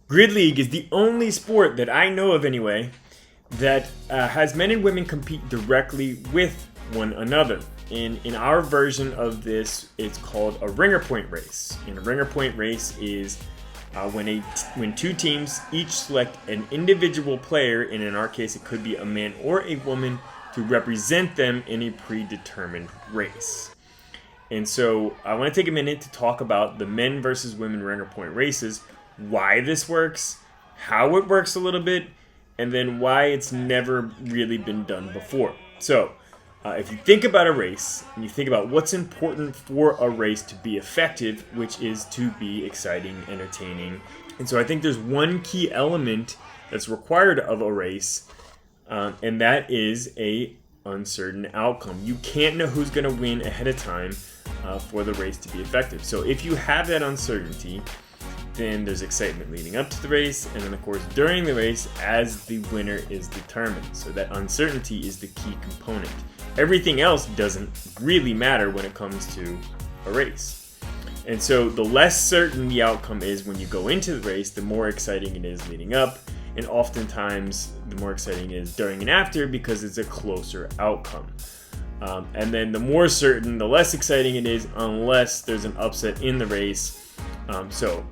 Grid League is the only sport that I know of anyway that has men and women compete directly with one another. In our version of this, it's called a ringer point race. And a ringer point race is when two teams each select an individual player, and in our case it could be a man or a woman, to represent them in a predetermined race. And so I want to take a minute to talk about the men versus women ringer point races, why this works, how it works a little bit, and then why it's never really been done before. So if you think about a race, and you think about what's important for a race to be effective, which is to be exciting, entertaining. And so I think there's one key element that's required of a race, and that is a uncertain outcome. You can't know who's going to win ahead of time for the race to be effective. So if you have that uncertainty, then there's excitement leading up to the race, and then of course during the race as the winner is determined. So that uncertainty is the key component. Everything else doesn't really matter when it comes to a race. And so the less certain the outcome is when you go into the race, the more exciting it is leading up, and oftentimes the more exciting it is during and after because it's a closer outcome. And then the more certain, the less exciting it is unless there's an upset in the race. So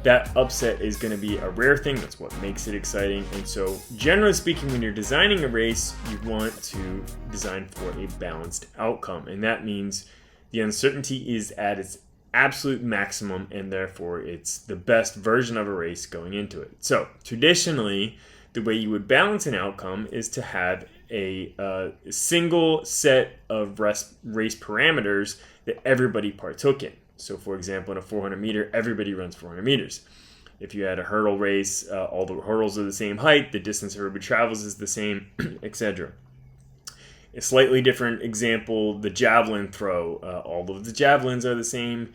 that upset is going to be a rare thing. That's what makes it exciting. And so generally speaking, when you're designing a race, you want to design for a balanced outcome. And that means the uncertainty is at its absolute maximum, and therefore it's the best version of a race going into it. So traditionally, the way you would balance an outcome is to have a single set of race parameters that everybody partook in. So for example, in a 400 meter, everybody runs 400 meters. If you had a hurdle race, all the hurdles are the same height, the distance everybody travels is the same, etc. A slightly different example, the javelin throw. All of the javelins are the same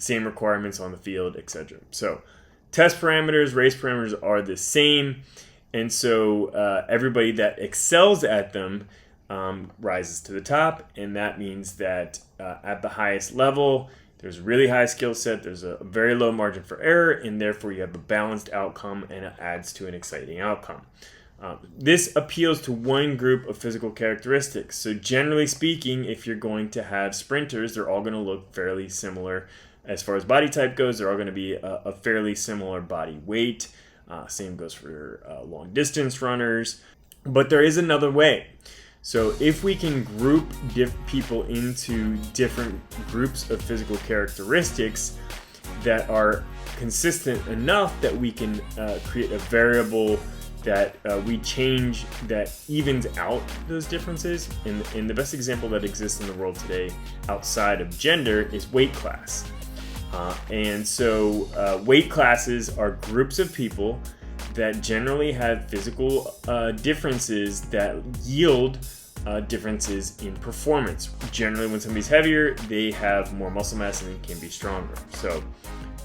requirements on the field, etc. So test parameters, race parameters are the same. And so everybody that excels at them rises to the top. And that means that at the highest level, there's a really high skill set, there's a very low margin for error, and therefore you have a balanced outcome, and it adds to an exciting outcome. This appeals to one group of physical characteristics. So generally speaking, if you're going to have sprinters, they're all going to look fairly similar. As far as body type goes, they're all going to be a fairly similar body weight. Same goes for long distance runners. But there is another way. So if we can group people into different groups of physical characteristics that are consistent enough that we can create a variable that we change that evens out those differences. And the best example that exists in the world today outside of gender is weight class. And so weight classes are groups of people that generally have physical differences that yield differences in performance. Generally, when somebody's heavier, they have more muscle mass and can be stronger. So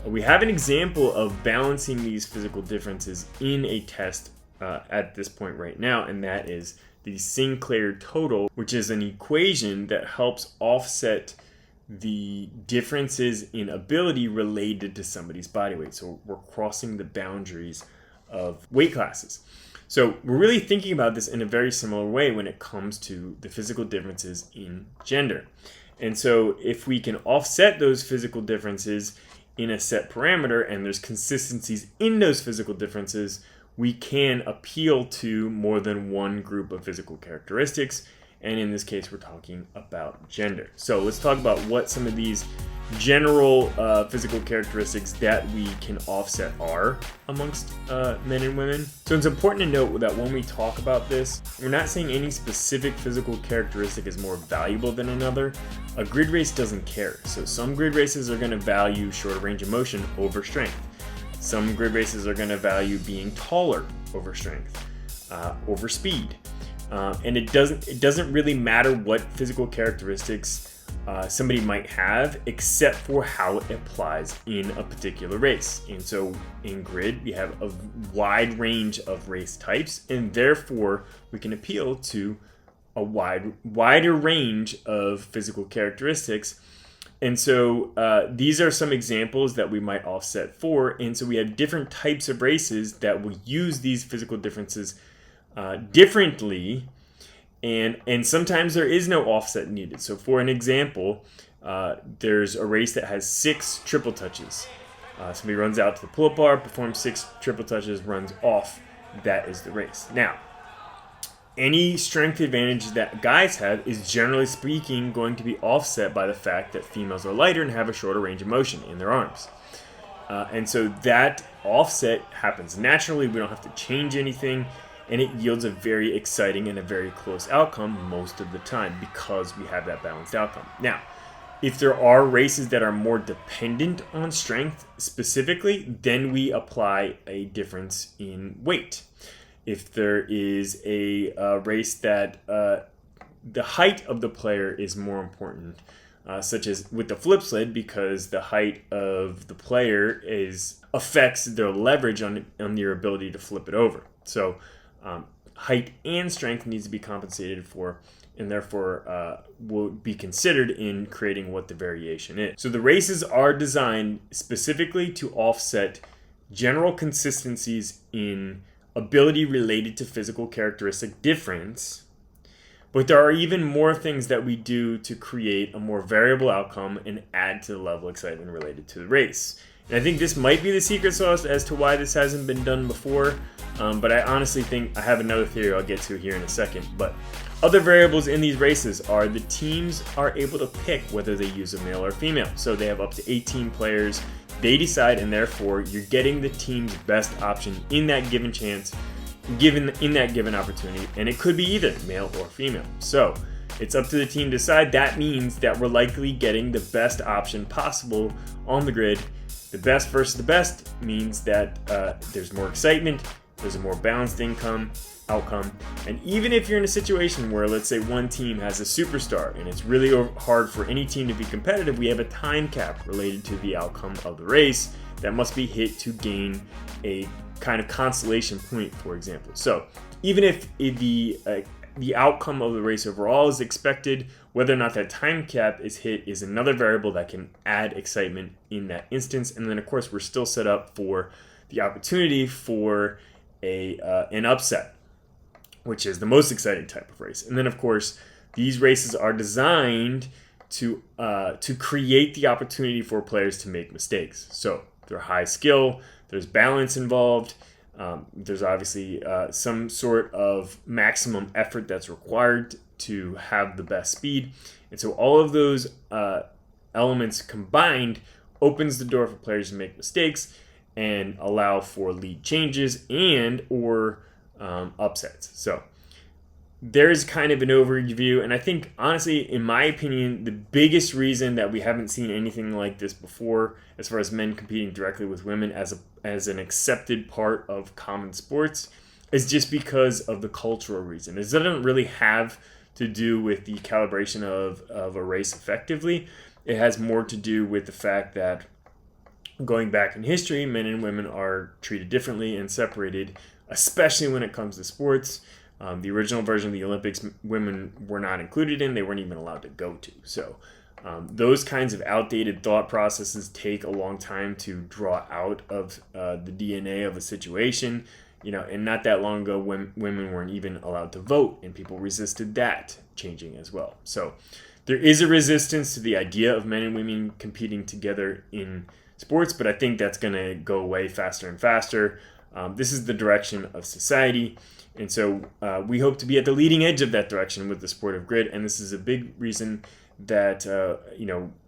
we have an example of balancing these physical differences in a test at this point right now, and that is the Sinclair total, which is an equation that helps offset the differences in ability related to somebody's body weight. So we're crossing the boundaries of weight classes. So we're really thinking about this in a very similar way when it comes to the physical differences in gender. And so if we can offset those physical differences in a set parameter and there's consistencies in those physical differences, we can appeal to more than one group of physical characteristics. And in this case, we're talking about gender. So let's talk about what some of these general physical characteristics that we can offset are amongst men and women. So it's important to note that when we talk about this, we're not saying any specific physical characteristic is more valuable than another. A grid race doesn't care. So some grid races are going to value shorter range of motion over strength. Some grid races are going to value being taller over strength, over speed. And it doesn't really matter what physical characteristics somebody might have, except for how it applies in a particular race. And so in grid, we have a wide range of race types, and therefore we can appeal to a wider range of physical characteristics And so these are some examples that we might offset for. And so we have different types of races that will use these physical differences differently. And sometimes there is no offset needed. So for an example, there's a race that has 6 triple touches. Somebody runs out to the pull-up bar, performs 6 triple touches, runs off. That is the race. Now, any strength advantage that guys have is generally speaking going to be offset by the fact that females are lighter and have a shorter range of motion in their arms. And so that offset happens naturally. We don't have to change anything. And it yields a very exciting and a very close outcome most of the time because we have that balanced outcome. Now, if there are races that are more dependent on strength specifically, then we apply a difference in weight. If there is a race that the height of the player is more important, such as with the flip sled, because the height of the player affects their leverage on their ability to flip it over. So height and strength needs to be compensated for, and therefore will be considered in creating what the variation is. So the races are designed specifically to offset general consistencies in ability related to physical characteristic difference, but there are even more things that we do to create a more variable outcome and add to the level of excitement related to the race. And I think this might be the secret sauce as to why this hasn't been done before, but I honestly think I have another theory I'll get to here in a second. But other variables in these races are the teams are able to pick whether they use a male or female. So they have up to 18 players. They decide, and therefore you're getting the team's best option in that given chance, in that given opportunity, and it could be either male or female. So it's up to the team to decide. That means that we're likely getting the best option possible on the grid. The best versus the best means that there's more excitement, there's a more balanced outcome, and even if you're in a situation where, let's say, one team has a superstar and it's really hard for any team to be competitive, we have a time cap related to the outcome of the race that must be hit to gain a kind of consolation point, for example. So even if the outcome of the race overall is expected, whether or not that time cap is hit is another variable that can add excitement in that instance. And then, of course, we're still set up for the opportunity for an upset, which is the most exciting type of race. And then, of course, these races are designed to create the opportunity for players to make mistakes. So they're high skill, there's balance involved, there's obviously some sort of maximum effort that's required to have the best speed. And so all of those elements combined opens the door for players to make mistakes and allow for lead changes and or upsets. So there's kind of an overview, and I think, honestly, in my opinion, the biggest reason that we haven't seen anything like this before, as far as men competing directly with women as an accepted part of common sports, is just because of the cultural reason. It doesn't really have to do with the calibration of a race effectively. It has more to do with the fact that going back in history, men and women are treated differently and separated, especially when it comes to sports. The original version of the Olympics, women were not included in. They weren't even allowed to go to. So those kinds of outdated thought processes take a long time to draw out of the DNA of a situation. And not that long ago, women weren't even allowed to vote, and people resisted that changing as well. So there is a resistance to the idea of men and women competing together in sports, but I think that's going to go away faster and faster. This is the direction of society. And so we hope to be at the leading edge of that direction with the sport of grid. And this is a big reason that,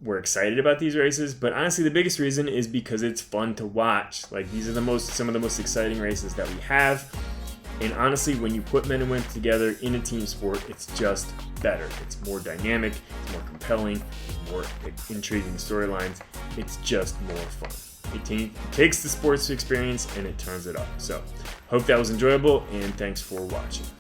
we're excited about these races. But honestly, the biggest reason is because it's fun to watch. Like, these are some of the most exciting races that we have. And honestly, when you put men and women together in a team sport, it's just better. It's more dynamic, it's more compelling, more intriguing storylines. It's just more fun. It takes the sports experience and it turns it up. So, hope that was enjoyable, and thanks for watching.